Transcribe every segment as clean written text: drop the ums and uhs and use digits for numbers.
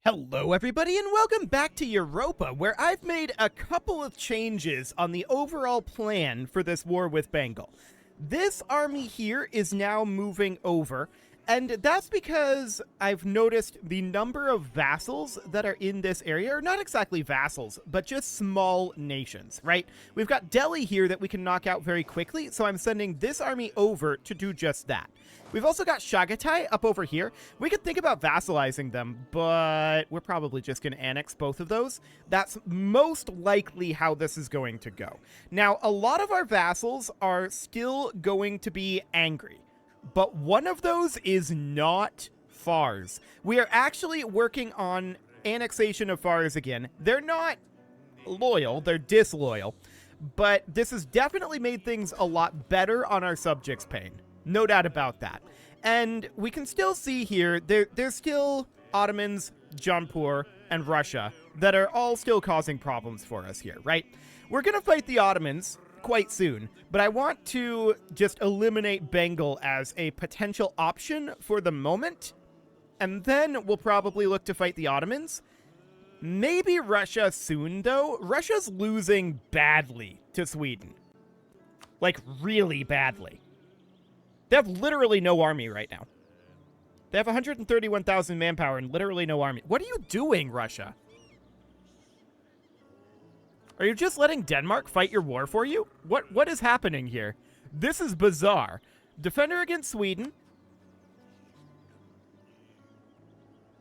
Hello everybody and welcome back to Europa, where I've made a couple of changes on the overall plan for this war with Bengal. This army here is now moving over, and that's because I've noticed the number of vassals that are in this area are not exactly vassals, but just small nations, right? We've got Delhi here that we can knock out very quickly, so I'm sending this army over to do just that. We've also got Chagatai up over here. We could think about vassalizing them, but we're probably just going to annex both of those. That's most likely how this is going to go. Now, a lot of our vassals are still going to be angry, but one of those is not Fars. We are actually working on annexation of Fars again. They're not loyal, they're disloyal, but this has definitely made things a lot better on our subjects' pane. No doubt about that. And we can still see here, there's still Ottomans, Jaunpur, and Russia that are all still causing problems for us here, right? We're going to fight the Ottomans quite soon, but I want to just eliminate Bengal as a potential option for the moment, and then we'll probably look to fight the Ottomans. Maybe Russia soon, though. Russia's losing badly to Sweden. Like, really badly. They have literally no army right now. They have 131,000 manpower and literally no army. What are you doing, Russia? Are you just letting Denmark fight your war for you? What is happening here? This is bizarre. Defender against Sweden.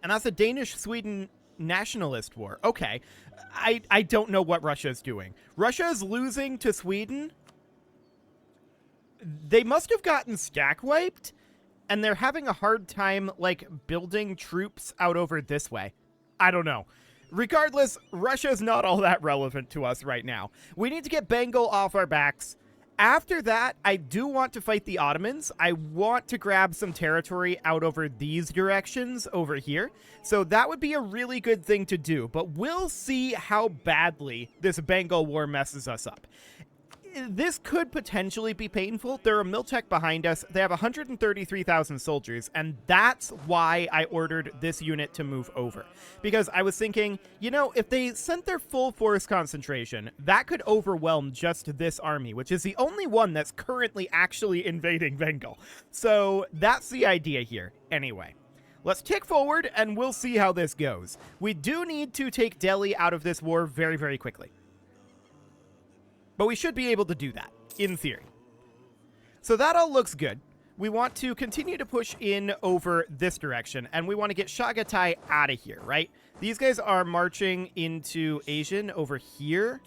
And that's a Danish-Sweden nationalist war. Okay. I don't know what Russia's doing. Russia is losing to Sweden. They must have gotten stack wiped, and they're having a hard time, like, building troops out over this way. I don't know. Regardless, Russia's not all that relevant to us right now. We need to get Bengal off our backs. After that, I do want to fight the Ottomans. I want to grab some territory out over these directions over here. So that would be a really good thing to do, but we'll see how badly this Bengal war messes us up. This could potentially be painful. There are Miltech behind us. They have 133,000 soldiers, and that's why I ordered this unit to move over. Because I was thinking, you know, if they sent their full force concentration, that could overwhelm just this army, which is the only one that's currently actually invading Bengal. So that's the idea here. Anyway, let's tick forward, and we'll see how this goes. We do need to take Delhi out of this war very, very quickly. But we should be able to do that, in theory. So that all looks good. We want to continue to push in over this direction, and we want to get Chagatai out of here, right? These guys are marching into Asian over here.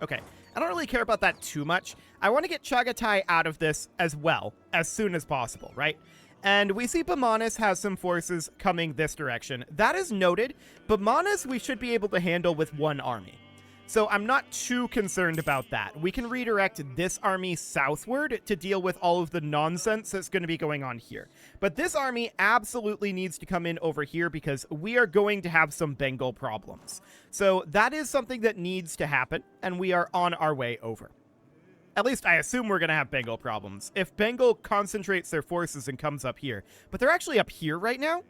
Okay, I don't really care about that too much. I want to get Chagatai out of this as well, as soon as possible, right? And we see Bamanas has some forces coming this direction. That is noted. Bamanas we should be able to handle with one army. So I'm not too concerned about that. We can redirect this army southward to deal with all of the nonsense that's going to be going on here. But this army absolutely needs to come in over here because we are going to have some Bengal problems. So that is something that needs to happen, and we are on our way over. At least I assume we're going to have Bengal problems. If Bengal concentrates their forces and comes up here, but they're actually up here right now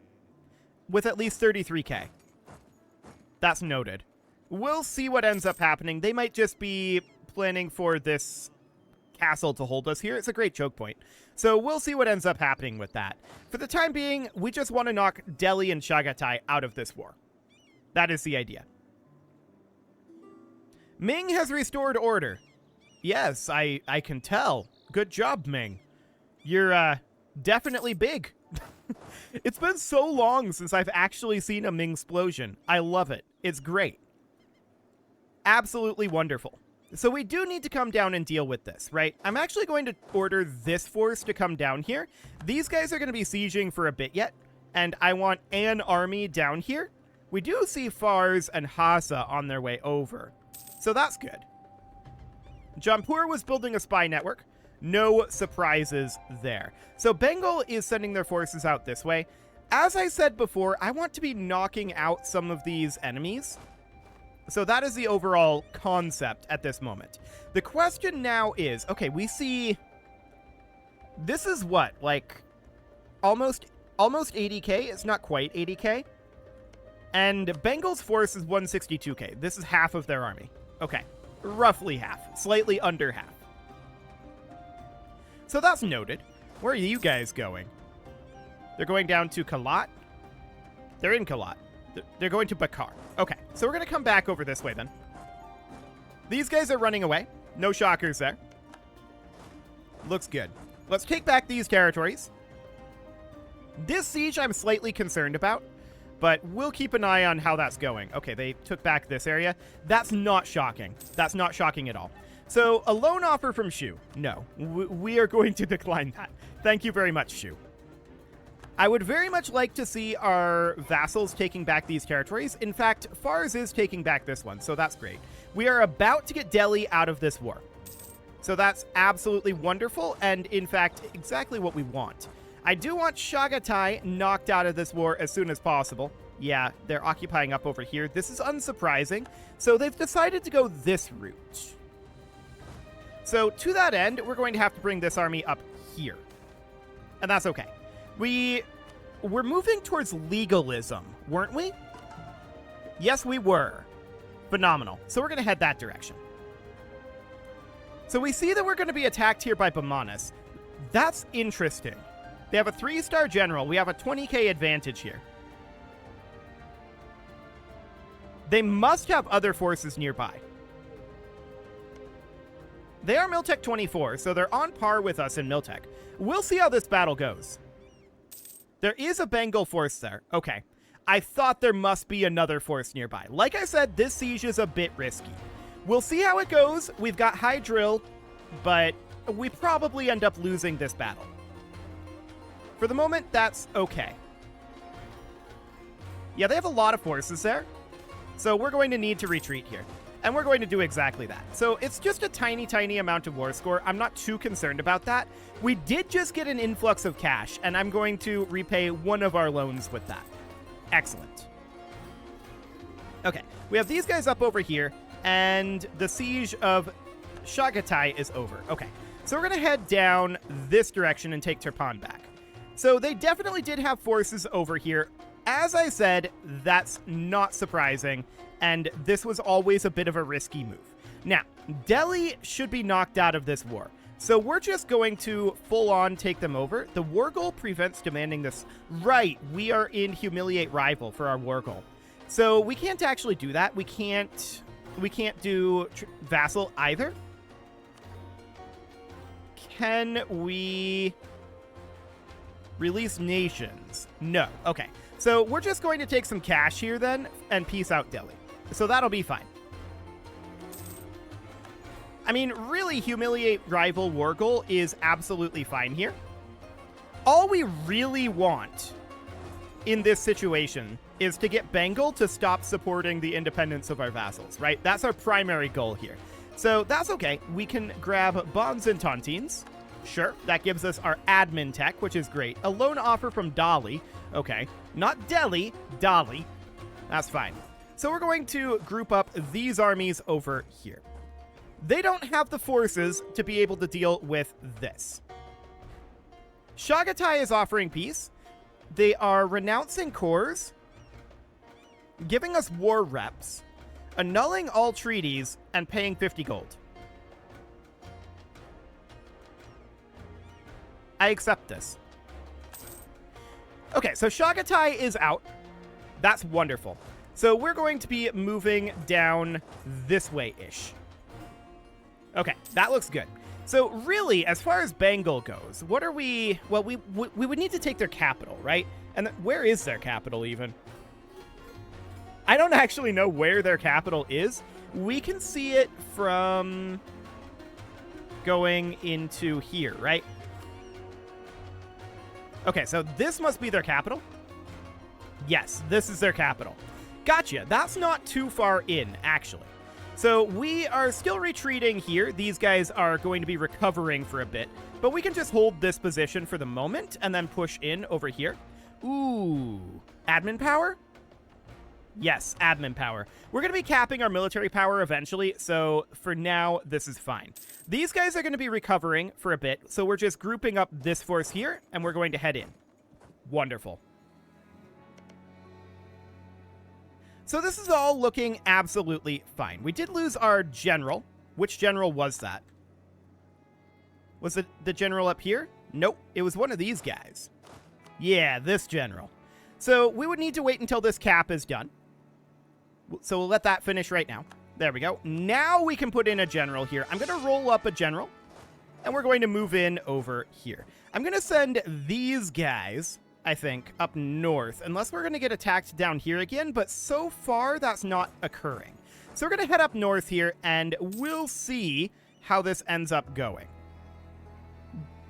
with at least 33k. That's noted. We'll see what ends up happening. They might just be planning for this castle to hold us here. It's a great choke point. So we'll see what ends up happening with that. For the time being, we just want to knock Delhi and Chagatai out of this war. That is the idea. Ming has restored order. Yes, I can tell. Good job, Ming. You're definitely big. It's been so long since I've actually seen a Ming explosion. I love it. It's great. Absolutely wonderful. So we do need to come down and deal with this, right? I'm actually going to order this force to come down here. These guys are going to be sieging for a bit yet, and I want an army down here. We do see Fars and Hassa on their way over, so that's good. Jaunpur was building a spy network. No surprises there. So Bengal is sending their forces out this way. As I said before, I want to be knocking out some of these enemies. So that is the overall concept at this moment. The question now is, okay, we see, this is what, like, almost 80k? It's not quite 80k. And Bengal's force is 162k. This is half of their army. Okay, roughly half, slightly under half. So that's noted. Where are you guys going? They're going down to Kalat. They're in Kalat. They're going to Bakar. Okay, so we're going to come back over this way then. These guys are running away. No shockers there. Looks good. Let's take back these territories. This siege I'm slightly concerned about, but we'll keep an eye on how that's going. Okay, they took back this area. That's not shocking. That's not shocking at all. So, a loan offer from Shu. No, we are going to decline that. Thank you very much, Shu. I would very much like to see our vassals taking back these territories. In fact, Fars is taking back this one, so that's great. We are about to get Delhi out of this war. So that's absolutely wonderful, and in fact, exactly what we want. I do want Chagatai knocked out of this war as soon as possible. Yeah, they're occupying up over here. This is unsurprising. So they've decided to go this route. So to that end, we're going to have to bring this army up here. And that's okay. We're moving towards legalism, weren't we? Yes, we were. Phenomenal. So we're going to head that direction. So we see that we're going to be attacked here by Bamanas. That's interesting. They have a 3-star general. We have a 20k advantage here. They must have other forces nearby. They are Miltech 24, so they're on par with us in Miltech. We'll see how this battle goes. There is a Bengal force there. Okay. I thought there must be another force nearby. Like I said, this siege is a bit risky. We'll see how it goes. We've got high drill, but we probably end up losing this battle. For the moment, that's okay. Yeah, they have a lot of forces there. So we're going to need to retreat here. And we're going to do exactly that. So it's just a tiny, tiny amount of war score. I'm not too concerned about that. We did just get an influx of cash, and I'm going to repay one of our loans with that. Excellent. Okay, we have these guys up over here, and the siege of Chagatai is over. Okay, so we're going to head down this direction and take Turpan back. So they definitely did have forces over here. As I said, that's not surprising, and this was always a bit of a risky move. Now, Delhi should be knocked out of this war, so we're just going to full-on take them over. The war goal prevents demanding this. Right, we are in Humiliate Rival for our war goal. So we can't actually do that. We can't do Vassal either. Can we release nations? No. Okay. So we're just going to take some cash here then and peace out Delhi. So that'll be fine. I mean, really, Humiliate Rival war goal is absolutely fine here. All we really want in this situation is to get Bengal to stop supporting the independence of our vassals, right? That's our primary goal here. So that's okay. We can grab Bonds and Tontines. Sure, that gives us our admin tech, which is great. A loan offer from Dali. Okay, not Delhi, Dali. That's fine. So we're going to group up these armies over here. They don't have the forces to be able to deal with this. Chagatai is offering peace. They are renouncing cores, giving us war reps, annulling all treaties, and paying 50 gold. I accept this. Okay, so Chagatai is out. That's wonderful. So we're going to be moving down this way-ish. Okay, that looks good. So really, as far as Bengal goes, what are we... Well, we would need to take their capital, right? And where is their capital even? I don't actually know where their capital is. We can see it from going into here, right? Okay, so this must be their capital. Yes, this is their capital. Gotcha. That's not too far in, actually. So we are still retreating here. These guys are going to be recovering for a bit, but we can just hold this position for the moment and then push in over here. Ooh, admin power? Yes, admin power. We're going to be capping our military power eventually, so for now, this is fine. These guys are going to be recovering for a bit, so we're just grouping up this force here, and we're going to head in. Wonderful. So this is all looking absolutely fine. We did lose our general. Which general was that? Was it the general up here? Nope, it was one of these guys. Yeah, this general. So we would need to wait until this cap is done. So we'll let that finish right now. There we go. Now we can put in a general here. I'm going to roll up a general, and we're going to move in over here. I'm going to send these guys, I think, up north, unless we're going to get attacked down here again, but so far that's not occurring. So we're going to head up north here, and we'll see how this ends up going.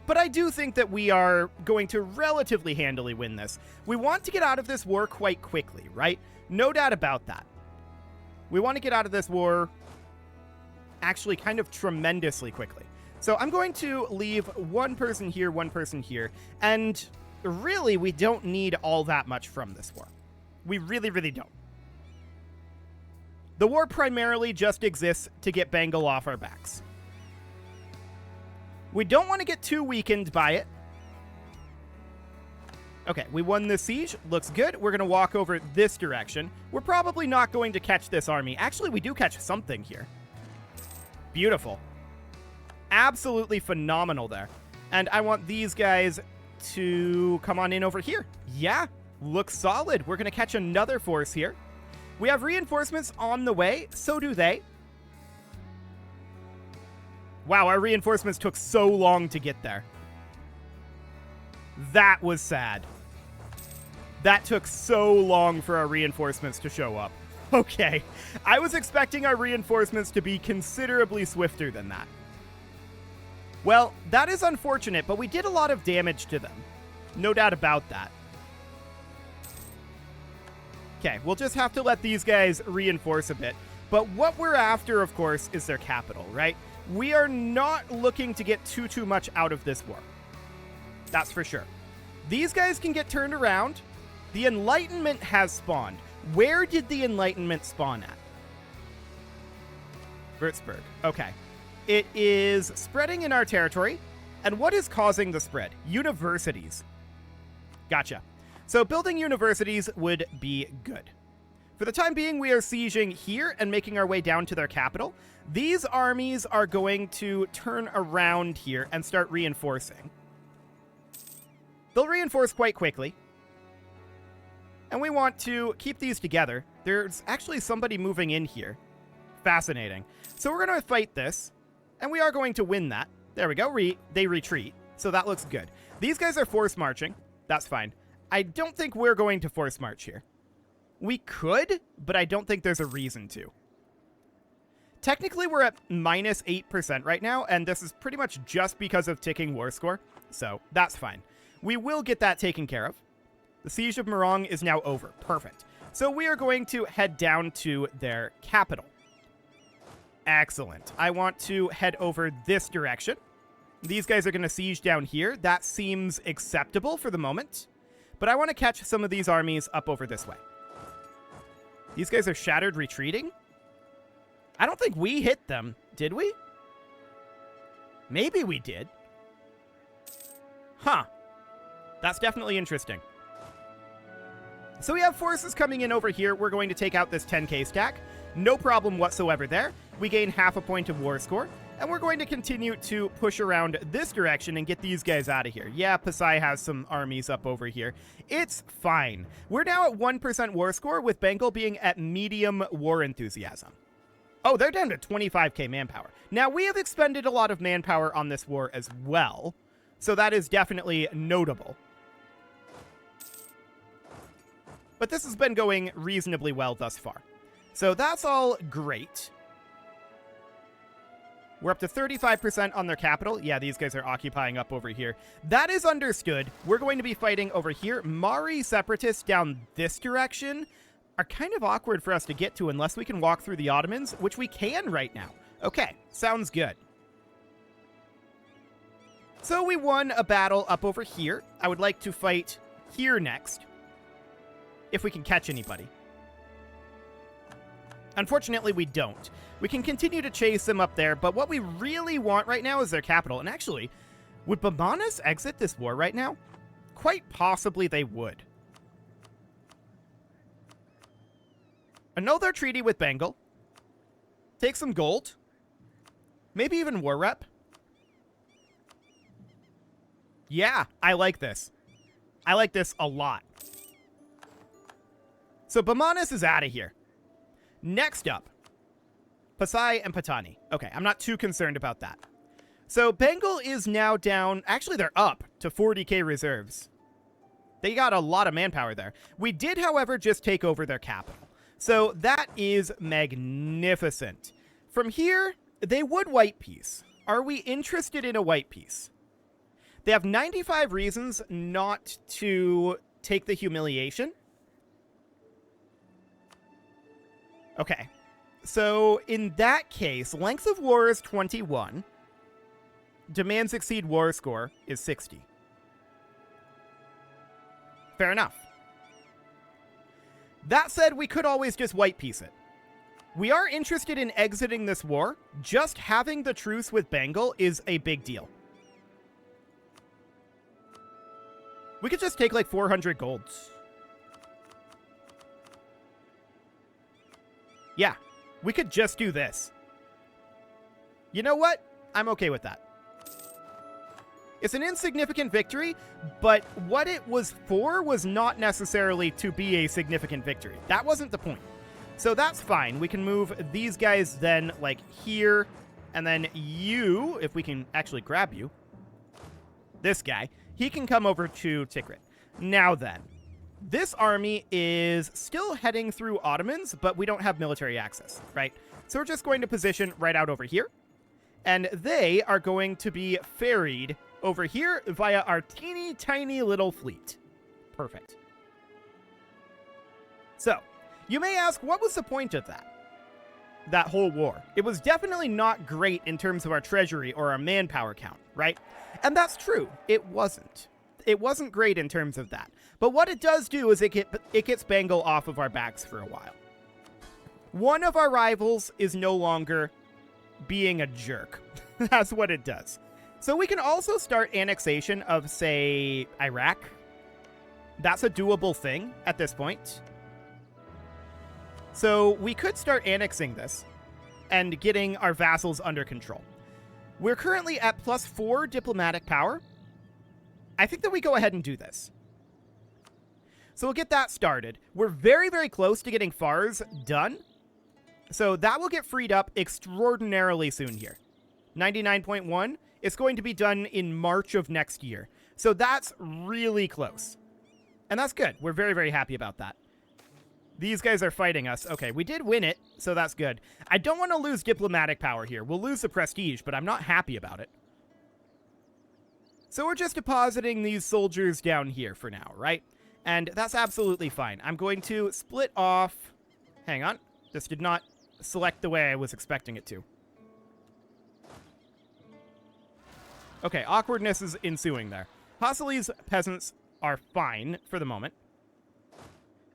But I do think that we are going to relatively handily win this. We want to get out of this war quite quickly, right? No doubt about that. We want to get out of this war actually kind of tremendously quickly. So I'm going to leave one person here, and really we don't need all that much from this war. We really, really don't. The war primarily just exists to get Bengal off our backs. We don't want to get too weakened by it. Okay, we won this siege. Looks good. We're going to walk over this direction. We're probably not going to catch this army. Actually, we do catch something here. Beautiful. Absolutely phenomenal there. And I want these guys to come on in over here. Yeah, looks solid. We're going to catch another force here. We have reinforcements on the way. So do they. Wow, our reinforcements took so long to get there. That was sad. That took so long for our reinforcements to show up. Okay, I was expecting our reinforcements to be considerably swifter than that. Well, that is unfortunate, but we did a lot of damage to them. No doubt about that. Okay, we'll just have to let these guys reinforce a bit. But what we're after, of course, is their capital, right? We are not looking to get too much out of this war. That's for sure. These guys can get turned around. The Enlightenment has spawned. Where did the Enlightenment spawn at? Würzburg. Okay. It is spreading in our territory. And what is causing the spread? Universities. Gotcha. So building universities would be good. For the time being, we are sieging here and making our way down to their capital. These armies are going to turn around here and start reinforcing. They'll reinforce quite quickly. And we want to keep these together. There's actually somebody moving in here. Fascinating. So we're going to fight this. And we are going to win that. There we go. They retreat. So that looks good. These guys are force marching. That's fine. I don't think we're going to force march here. We could, but I don't think there's a reason to. Technically, we're at minus 8% right now, and this is pretty much just because of ticking war score. So that's fine. We will get that taken care of. The siege of Morong is now over. Perfect. So we are going to head down to their capital. Excellent. I want to head over this direction. These guys are going to siege down here. That seems acceptable for the moment. But I want to catch some of these armies up over this way. These guys are shattered retreating. I don't think we hit them. Did we? Maybe we did. Huh. That's definitely interesting. So we have forces coming in over here. We're going to take out this 10k stack. No problem whatsoever there. We gain half a point of war score. And we're going to continue to push around this direction and get these guys out of here. Yeah, Pasai has some armies up over here. It's fine. We're now at 1% war score, with Bengal being at medium war enthusiasm. Oh, they're down to 25k manpower. Now, we have expended a lot of manpower on this war as well, so that is definitely notable. But this has been going reasonably well thus far. So that's all great. We're up to 35% on their capital. Yeah, these guys are occupying up over here. That is understood. We're going to be fighting over here. Mari separatists down this direction are kind of awkward for us to get to unless we can walk through the Ottomans, which we can right now. Okay, sounds good. So we won a battle up over here. I would like to fight here next, if we can catch anybody. Unfortunately, we don't. We can continue to chase them up there, but what we really want right now is their capital. And actually, would Bamanas exit this war right now? Quite possibly they would. Annul their treaty with Bengal. Take some gold. Maybe even war rep. Yeah, I like this. I like this a lot. So Bamanas is out of here. Next up, Pasai and Patani. Okay, I'm not too concerned about that. So Bengal is now down. Actually, they're up to 40k reserves. They got a lot of manpower there. We did, however, just take over their capital. So that is magnificent. From here, they would white peace. Are we interested in a white peace? They have 95 reasons not to take the humiliation. Okay. So in that case, length of war is 21. Demands exceed war score is 60. Fair enough. That said, we could always just white peace it. We are interested in exiting this war. Just having the truce with Bengal is a big deal. We could just take like 400 golds. Yeah, we could just do this. You know what? I'm okay with that. It's an insignificant victory, but what it was for was not necessarily to be a significant victory. That wasn't the point. So that's fine. We can move these guys then like here, and then you, if we can actually grab you, this guy, he can come over to Tikrit. Now then, this army is still heading through Ottomans, but we don't have military access, right? So we're just going to position right out over here, and they are going to be ferried over here via our teeny tiny little fleet. Perfect. So, you may ask, what was the point of that whole war? It was definitely not great in terms of our treasury or our manpower count, right? And that's true. It wasn't. It wasn't great in terms of that. But what it does do is it gets Bengal off of our backs for a while. One of our rivals is no longer being a jerk. That's what it does. So we can also start annexation of, say, Iraq. That's a doable thing at this point. So we could start annexing this and getting our vassals under control. We're currently at +4 diplomatic power. I think that we go ahead and do this. So we'll get that started. We're very, very close to getting Fars done. So that will get freed up extraordinarily soon here. 99.1. It's going to be done in March of next year. So that's really close. And that's good. We're very, very happy about that. These guys are fighting us. Okay, we did win it, so that's good. I don't want to lose diplomatic power here. We'll lose the prestige, but I'm not happy about it. So we're just depositing these soldiers down here for now, right? And that's absolutely fine. I'm going to split off... Hang on. This did not select the way I was expecting it to. Okay, awkwardness is ensuing there. Hostilities peasants are fine for the moment.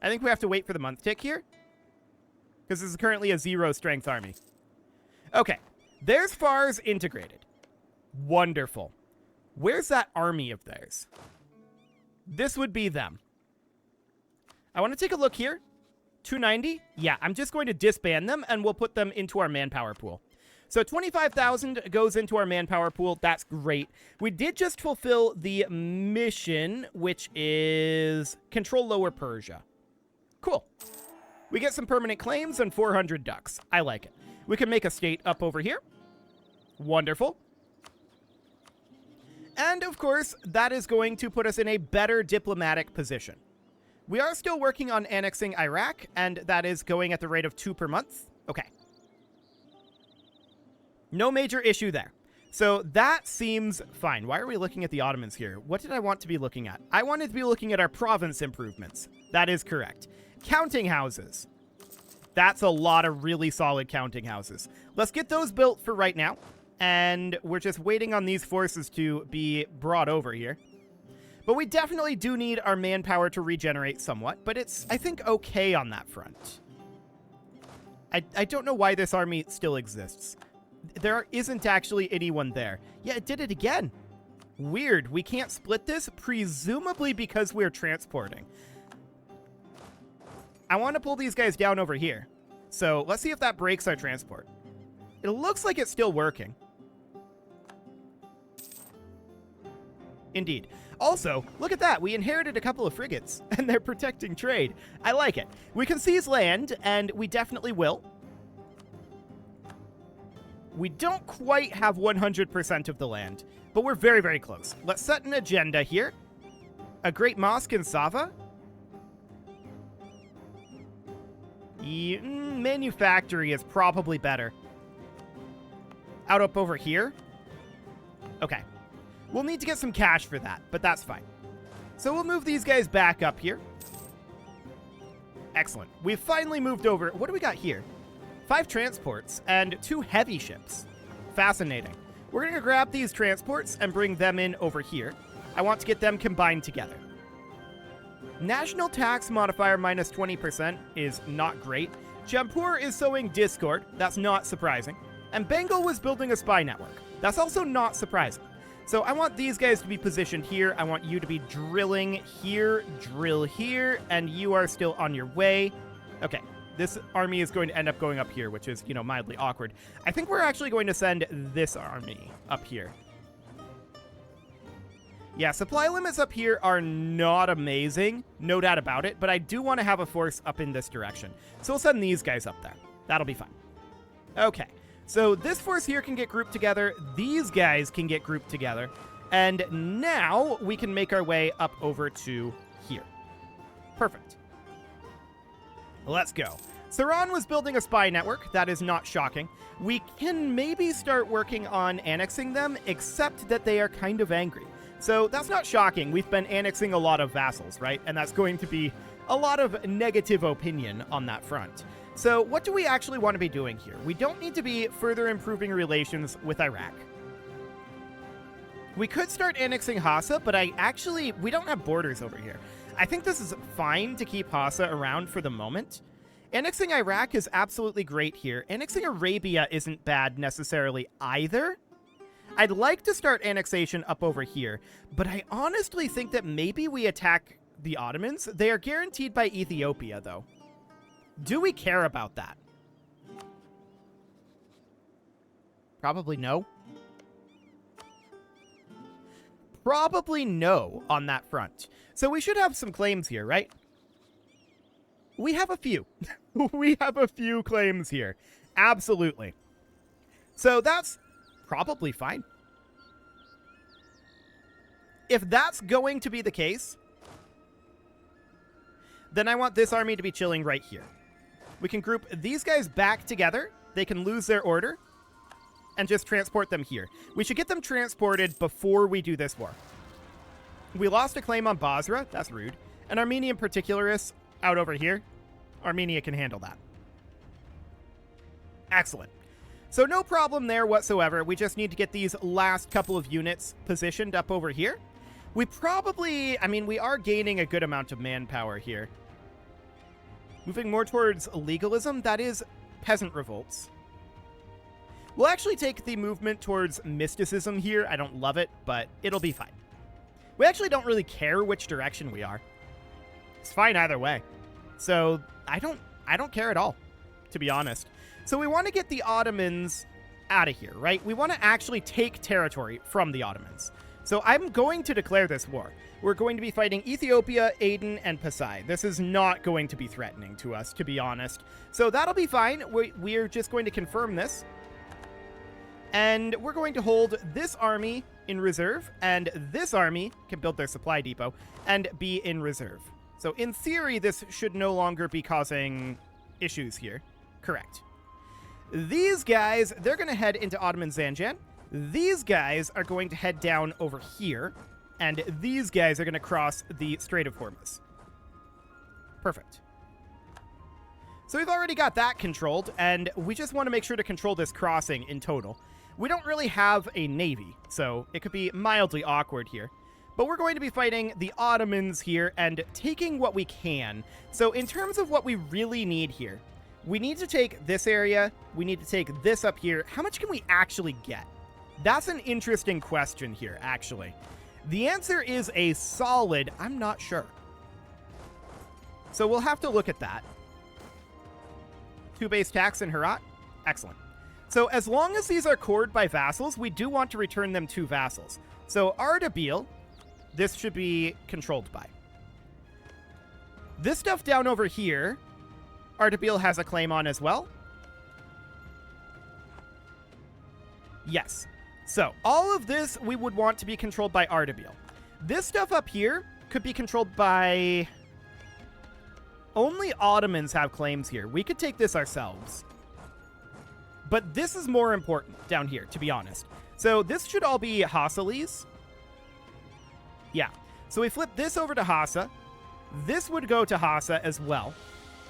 I think we have to wait for the month tick here, because this is currently a 0 strength army. Okay, there's Fars integrated. Wonderful. Where's that army of theirs? This would be them. I want to take a look here. 290? Yeah, I'm just going to disband them, and we'll put them into our manpower pool. So 25,000 goes into our manpower pool. That's great. We did just fulfill the mission, which is control Lower Persia. Cool. We get some permanent claims and 400 ducks. I like it. We can make a state up over here. Wonderful. And, of course, that is going to put us in a better diplomatic position. We are still working on annexing Iraq, and that is going at the rate of 2 per month. Okay. No major issue there. So that seems fine. Why are we looking at the Ottomans here? What did I want to be looking at? I wanted to be looking at our province improvements. That is correct. Counting houses. That's a lot of really solid counting houses. Let's get those built for right now. And we're just waiting on these forces to be brought over here. But we definitely do need our manpower to regenerate somewhat. But it's, I think, okay on that front. I don't know why this army still exists. There isn't actually anyone there. Yeah, it did it again. Weird. We can't split this, presumably because we're transporting. I want to pull these guys down over here. So let's see if that breaks our transport. It looks like it's still working. Indeed. Also, look at that. We inherited a couple of frigates, and they're protecting trade. I like it. We can seize land, and we definitely will. We don't quite have 100% of the land, but we're very, very close. Let's set an agenda here. A great mosque in Sava. Manufactory is probably better. Out up over here. Okay. We'll need to get some cash for that, but that's fine. So we'll move these guys back up here. Excellent. We've finally moved over. What do we got here? 5 transports and 2 heavy ships. Fascinating. We're going to grab these transports and bring them in over here. I want to get them combined together. National tax modifier minus 20% is not great. Jampur is sowing discord. That's not surprising. And Bengal was building a spy network. That's also not surprising. So I want these guys to be positioned here. I want you to be drilling here, drill here, and you are still on your way. Okay, this army is going to end up going up here, which is, you know, mildly awkward. I think we're actually going to send this army up here. Yeah, supply limits up here are not amazing, no doubt about it, but I do want to have a force up in this direction. So we'll send these guys up there. That'll be fine. Okay. So this force here can get grouped together. These guys can get grouped together. And now we can make our way up over to here. Perfect. Let's go. Saran was building a spy network. That is not shocking. We can maybe start working on annexing them, except that they are kind of angry. So that's not shocking. We've been annexing a lot of vassals, right? And that's going to be a lot of negative opinion on that front. So what do we actually want to be doing here? We don't need to be further improving relations with Iraq. We could start annexing Hassa, but we don't have borders over here. I think this is fine to keep Hassa around for the moment. Annexing Iraq is absolutely great here. Annexing Arabia isn't bad necessarily either. I'd like to start annexation up over here, but I honestly think that maybe we attack the Ottomans. They are guaranteed by Ethiopia, though. Do we care about that? Probably no. Probably no on that front. So we should have some claims here, right? We have a few. We have a few claims here. Absolutely. So that's probably fine. If that's going to be the case, then I want this army to be chilling right here. We can group these guys back together. They can lose their order and just transport them here. We should get them transported before we do this war. We lost a claim on Basra. That's rude. An Armenian particularists out over here. Armenia can handle that. Excellent. So no problem there whatsoever. We just need to get these last couple of units positioned up over here. We probably, we are gaining a good amount of manpower here. Moving more towards legalism, that is peasant revolts. We'll actually take the movement towards mysticism here. I don't love it, but it'll be fine. We actually don't really care which direction we are. It's fine either way. So I don't care at all, to be honest. So we want to get the Ottomans out of here, right? We want to actually take territory from the Ottomans. So I'm going to declare this war. We're going to be fighting Ethiopia, Aden, and Pasai. This is not going to be threatening to us, to be honest. So that'll be fine. We're just going to confirm this. And we're going to hold this army in reserve, and this army can build their supply depot and be in reserve. So in theory, this should no longer be causing issues here. Correct. These guys, they're going to head into Ottoman Zanjan. These guys are going to head down over here, and these guys are going to cross the Strait of Hormuz. Perfect. So we've already got that controlled, and we just want to make sure to control this crossing in total. We don't really have a navy, so it could be mildly awkward here. But we're going to be fighting the Ottomans here and taking what we can. So in terms of what we really need here, we need to take this area, we need to take this up here. How much can we actually get? That's an interesting question here, actually. The answer is a solid, I'm not sure. So we'll have to look at that. 2 base tax in Herat. Excellent. So as long as these are cored by vassals, we do want to return them to vassals. So Ardabil, this should be controlled by. This stuff down over here, Ardabil has a claim on as well. Yes. So all of this we would want to be controlled by Ardabil. This stuff up here could be controlled by... Only Ottomans have claims here. We could take this ourselves. But this is more important down here, to be honest. So this should all be Hassalis. Yeah. So we flip this over to Hassa. This would go to Hassa as well.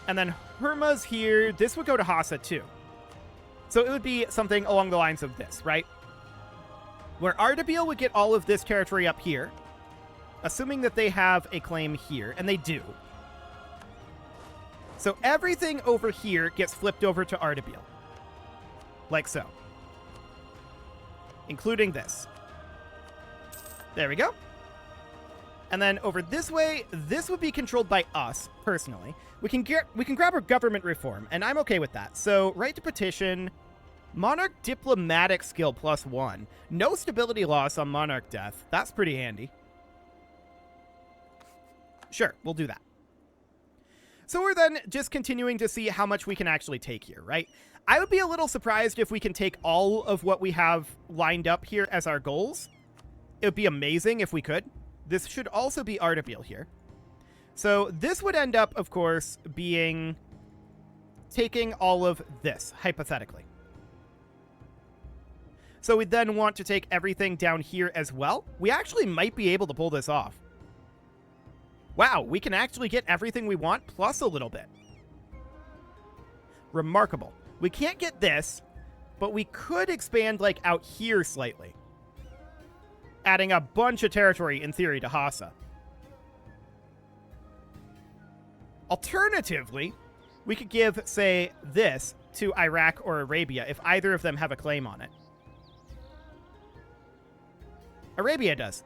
And then Herma's here. This would go to Hassa too. So it would be something along the lines of this, right? Where Ardabil would get all of this territory up here, assuming that they have a claim here, and they do. So everything over here gets flipped over to Ardabil. Like so. Including this. There we go. And then over this way, this would be controlled by us, personally. We can grab our government reform, and I'm okay with that. So, right to petition, Monarch diplomatic skill +1. No stability loss on Monarch death. That's pretty handy. Sure, we'll do that. So we're then just continuing to see how much we can actually take here, right? I would be a little surprised if we can take all of what we have lined up here as our goals. It would be amazing if we could. This should also be Ardabil here. So this would end up, of course, being taking all of this, hypothetically. So we then want to take everything down here as well. We actually might be able to pull this off. Wow, we can actually get everything we want plus a little bit. Remarkable. We can't get this, but we could expand like out here slightly. Adding a bunch of territory, in theory, to Hassa. Alternatively, we could give, say, this to Iraq or Arabia if either of them have a claim on it. Arabia does.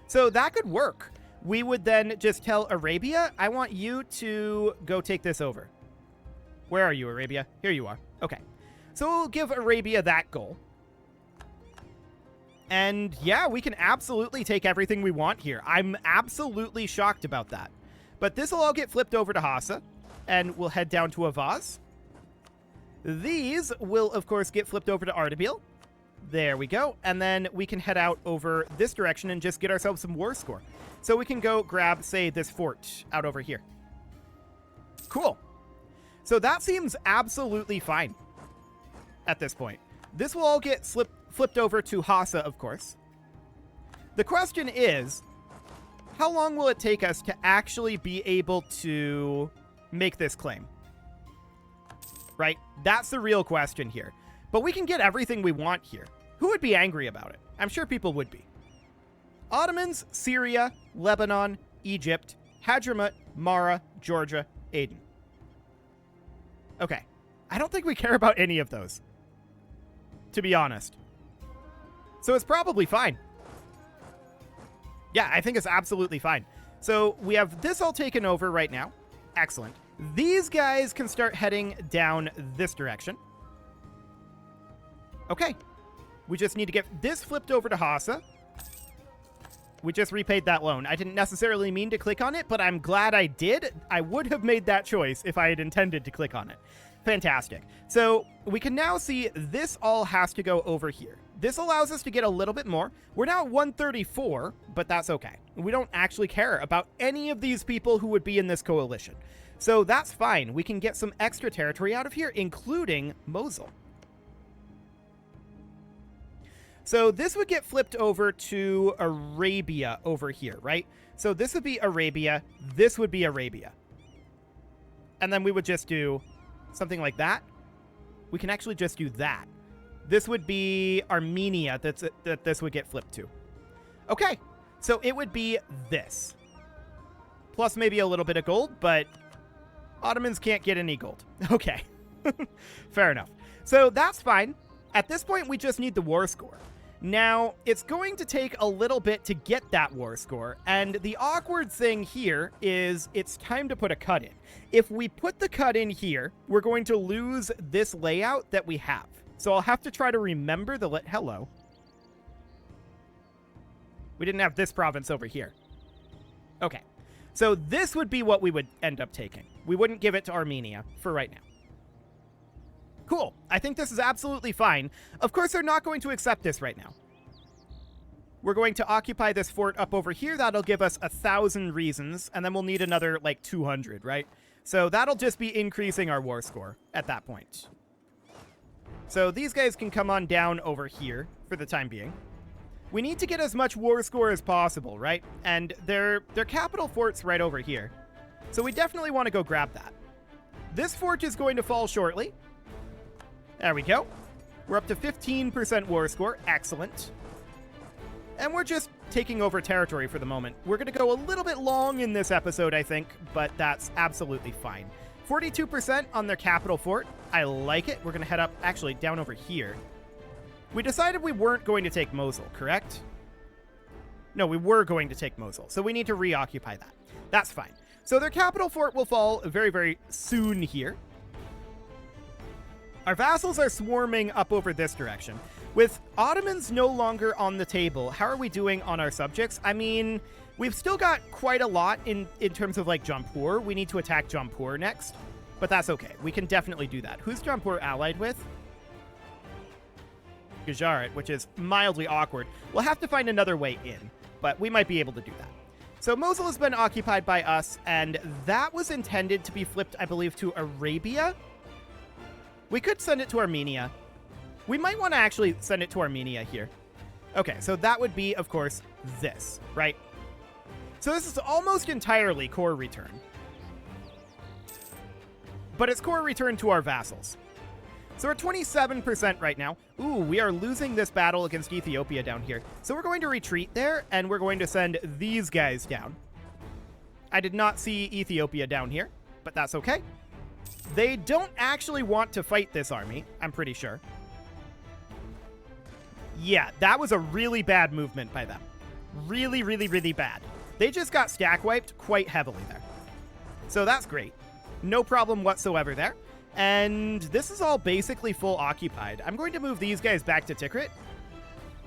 So that could work. We would then just tell Arabia, I want you to go take this over. Where are you, Arabia? Here you are. Okay. So we'll give Arabia that goal. And yeah, we can absolutely take everything we want here. I'm absolutely shocked about that. But this will all get flipped over to Hassa, and we'll head down to Avaz. These will, of course, get flipped over to Ardabil. There we go. And then we can head out over this direction and just get ourselves some war score. So we can go grab, say, this fort out over here. Cool. So that seems absolutely fine at this point. This will all get flipped over to Hassa, of course. The question is, how long will it take us to actually be able to make this claim? Right? That's the real question here. But we can get everything we want here. Who would be angry about it? I'm sure people would be. Ottomans, Syria, Lebanon, Egypt, Hadramut, Mara, Georgia, Aden. Okay. I don't think we care about any of those, to be honest. So it's probably fine. Yeah, I think it's absolutely fine. So we have this all taken over right now. Excellent. These guys can start heading down this direction. Okay. We just need to get this flipped over to Hassa. We just repaid that loan. I didn't necessarily mean to click on it, but I'm glad I did. I would have made that choice if I had intended to click on it. Fantastic. So we can now see this all has to go over here. This allows us to get a little bit more. We're now at 134, but that's okay. We don't actually care about any of these people who would be in this coalition. So that's fine. We can get some extra territory out of here, including Mosul. So this would get flipped over to Arabia over here, right? So this would be Arabia. This would be Arabia. And then we would just do something like that. We can actually just do that. This would be Armenia that this would get flipped to. Okay, so it would be this. Plus maybe a little bit of gold, but Ottomans can't get any gold. Okay, fair enough. So that's fine. At this point, we just need the war score. Now, it's going to take a little bit to get that war score, and the awkward thing here is it's time to put a cut in. If we put the cut in here, we're going to lose this layout that we have. So I'll have to try to remember the hello. We didn't have this province over here. Okay. So this would be what we would end up taking. We wouldn't give it to Armenia for right now. Cool. I think this is absolutely fine. Of course, they're not going to accept this right now. We're going to occupy this fort up over here. That'll give us 1,000 reasons, and then we'll need another, like, 200, right? So that'll just be increasing our war score at that point. So these guys can come on down over here for the time being. We need to get as much war score as possible, right? And their capital fort's right over here. So we definitely want to go grab that. This fort is going to fall shortly. There we go. We're up to 15% war score. Excellent. And we're just taking over territory for the moment. We're going to go a little bit long in this episode, I think, but that's absolutely fine. 42% on their capital fort. I like it. We're going to head up, actually, down over here. We decided we weren't going to take Mosul, correct? No, we were going to take Mosul, so we need to reoccupy that. That's fine. So their capital fort will fall very, very soon here. Our vassals are swarming up over this direction. With Ottomans no longer on the table, how are we doing on our subjects? I mean, we've still got quite a lot in terms of, like, Jampur. We need to attack Jampur next, but that's okay. We can definitely do that. Who's Jampur allied with? Gujarat, which is mildly awkward. We'll have to find another way in, but we might be able to do that. So Mosul has been occupied by us, and that was intended to be flipped, I believe, to Arabia. We could send it to Armenia. We might want to actually send it to Armenia here. Okay, so that would be, of course, this, right? So this is almost entirely core return. But it's core return to our vassals. So we're 27% right now. Ooh, we are losing this battle against Ethiopia down here. So we're going to retreat there, and we're going to send these guys down. I did not see Ethiopia down here, but that's okay. They don't actually want to fight this army, I'm pretty sure. Yeah, that was a really bad movement by them. Really, really, really bad. They just got stack wiped quite heavily there. So that's great. No problem whatsoever there. And this is all basically full occupied. I'm going to move these guys back to Tikrit.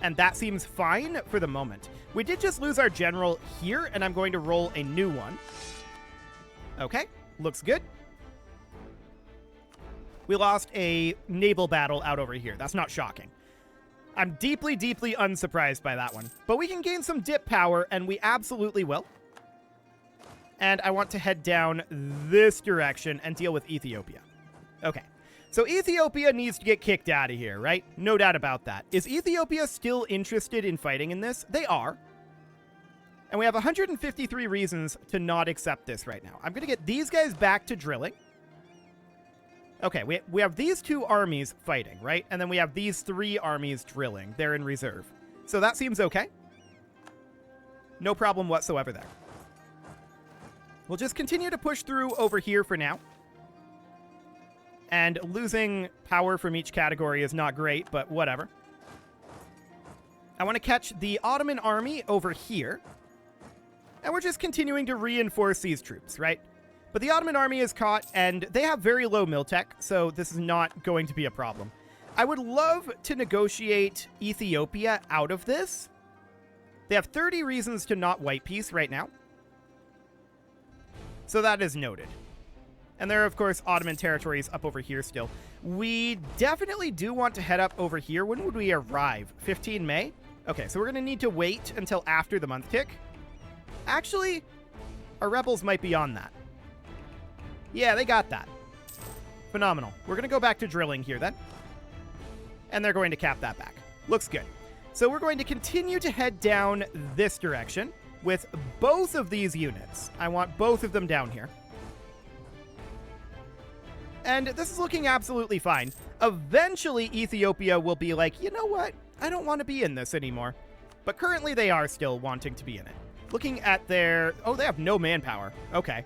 And that seems fine for the moment. We did just lose our general here, and I'm going to roll a new one. Okay, looks good. We lost a naval battle out over here. That's not shocking. I'm deeply, deeply unsurprised by that one. But we can gain some dip power, and we absolutely will. And I want to head down this direction and deal with Ethiopia. Okay, so Ethiopia needs to get kicked out of here, right? No doubt about that. Is Ethiopia still interested in fighting in this? They are. And we have 153 reasons to not accept this right now. I'm going to get these guys back to drilling. Okay, we have these two armies fighting, right? And then we have these three armies drilling. They're in reserve. So that seems okay. No problem whatsoever there. We'll just continue to push through over here for now. And losing power from each category is not great, but whatever. I want to catch the Ottoman army over here. And we're just continuing to reinforce these troops, right? But the Ottoman army is caught, and they have very low miltech, so this is not going to be a problem. I would love to negotiate Ethiopia out of this. They have 30 reasons to not white peace right now. So that is noted. And there are, of course, Ottoman territories up over here still. We definitely do want to head up over here. When would we arrive? 15 May? Okay, so we're going to need to wait until after the month tick. Actually, our rebels might be on that. Yeah, they got that. Phenomenal. We're going to go back to drilling here then. And they're going to cap that back. Looks good. So we're going to continue to head down this direction with both of these units. I want both of them down here. And this is looking absolutely fine. Eventually, Ethiopia will be like, you know what? I don't want to be in this anymore. But currently, they are still wanting to be in it. Looking at their... Oh, they have no manpower. Okay.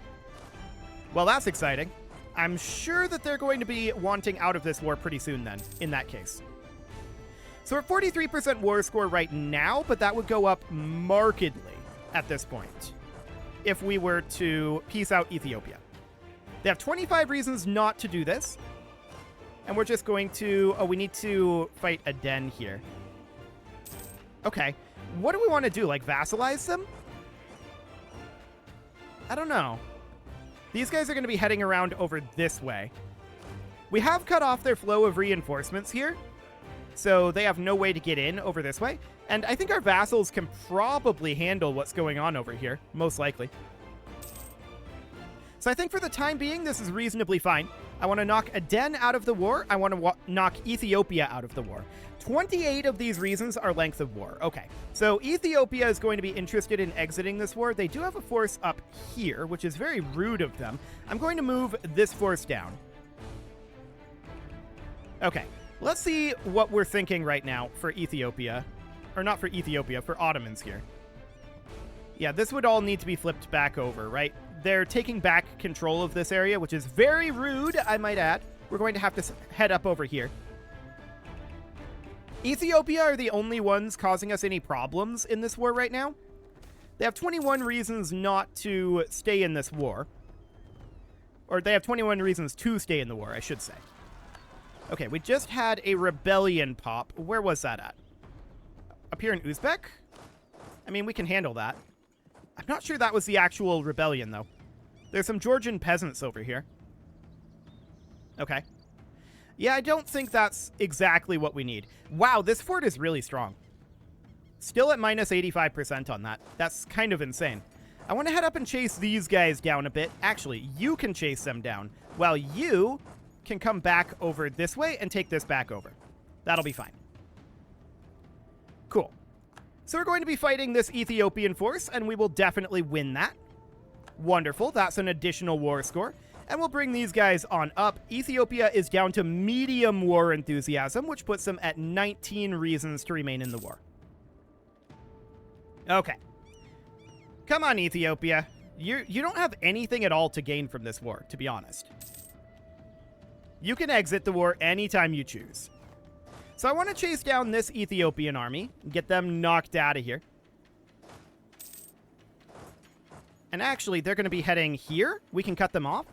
Well, that's exciting. I'm sure that they're going to be wanting out of this war pretty soon then, in that case. So we're 43% war score right now, but that would go up markedly at this point if we were to peace out Ethiopia. They have 25 reasons not to do this. And we're just going to... Oh, we need to fight a den here. Okay. What do we want to do? Like, vassalize them? I don't know. These guys are going to be heading around over this way. We have cut off their flow of reinforcements here, so they have no way to get in over this way. And I think our vassals can probably handle what's going on over here, most likely. So I think for the time being, this is reasonably fine. I want to knock Aden out of the war. I want to knock Ethiopia out of the war. 28 of these reasons are length of war. Okay, so Ethiopia is going to be interested in exiting this war. They do have a force up here, which is very rude of them. I'm going to move this force down. Okay, let's see what we're thinking right now for Ethiopia. Or not for Ethiopia, for Ottomans here. Yeah, this would all need to be flipped back over, right? They're taking back control of this area, which is very rude, I might add. We're going to have to head up over here. Ethiopia are the only ones causing us any problems in this war right now. They have 21 reasons not to stay in this war. Or they have 21 reasons to stay in the war, I should say. Okay, we just had a rebellion pop. Where was that at? Up here in Uzbek? I mean, we can handle that. I'm not sure that was the actual rebellion, though. There's some Georgian peasants over here. Okay. Yeah, I don't think that's exactly what we need. Wow, this fort is really strong. Still at minus 85% on that. That's kind of insane. I want to head up and chase these guys down a bit. Actually, you can chase them down, while you can come back over this way and take this back over. That'll be fine. Cool. So we're going to be fighting this Ethiopian force, and we will definitely win that. Wonderful. That's an additional war score. And we'll bring these guys on up. Ethiopia is down to medium war enthusiasm, which puts them at 19 reasons to remain in the war. Okay. Come on, Ethiopia. You don't have anything at all to gain from this war, to be honest. You can exit the war anytime you choose. So I want to chase down this Ethiopian army and get them knocked out of here. And actually, they're going to be heading here. We can cut them off.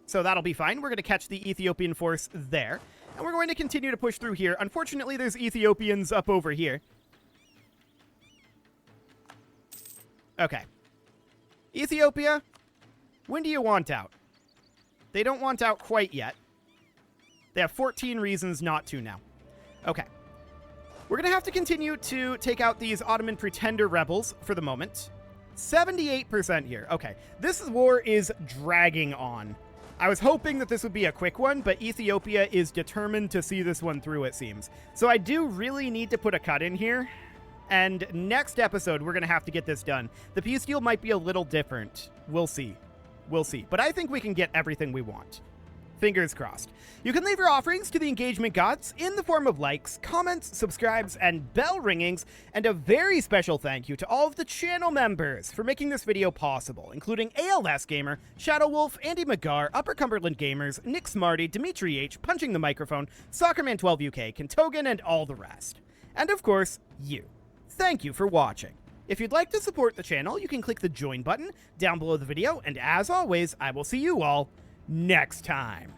So that'll be fine. We're going to catch the Ethiopian force there. And we're going to continue to push through here. Unfortunately, there's Ethiopians up over here. Okay. Ethiopia, when do you want out? They don't want out quite yet. They have 14 reasons not to now. Okay. We're going to have to continue to take out these Ottoman pretender rebels for the moment. 78% here. Okay. This war is dragging on. I was hoping that this would be a quick one, but Ethiopia is determined to see this one through, it seems. So I do really need to put a cut in here. And next episode, we're going to have to get this done. The peace deal might be a little different. We'll see. We'll see. But I think we can get everything we want. Fingers crossed. You can leave your offerings to the engagement gods in the form of likes, comments, subscribes, and bell ringings, and a very special thank you to all of the channel members for making this video possible, including ALS Gamer, Shadow Wolf, Andy McGar, Upper Cumberland Gamers, Nick Smarty, Dimitri H, Punching the Microphone, Soccerman12UK, Kentogan, and all the rest. And of course, you. Thank you for watching. If you'd like to support the channel, you can click the join button down below the video, and as always, I will see you all next time.